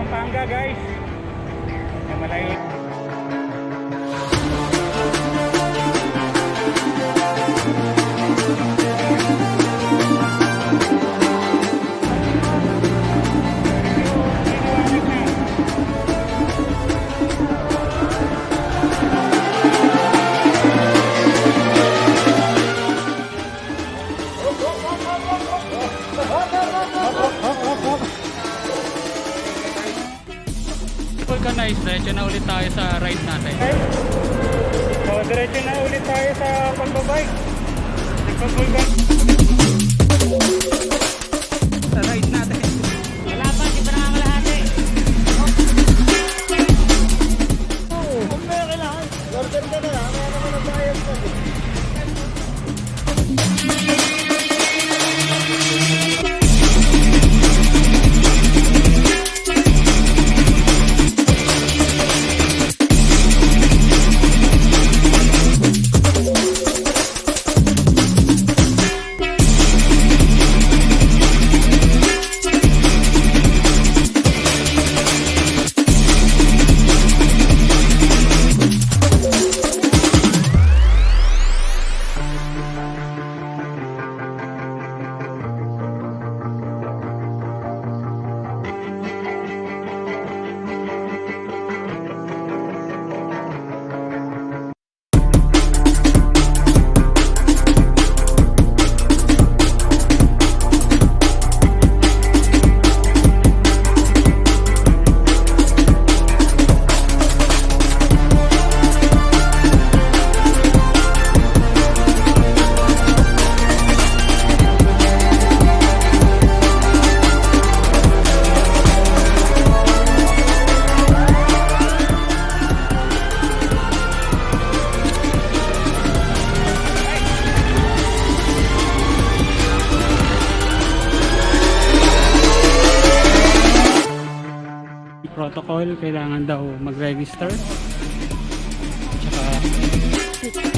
Pampanga guys. Ay, malayo. Guys, diretso na ulit tayo sa ride natin. Okay. So, diretso na ulit tayo sa pagbabike. Sa ride natin. Wala pa, di pa nakakalahati. Oo, kung kaya kailangan. Order ka na lang, kaya naman ang bayad ka. Protocol, kailangan daw mag-register. Tsaka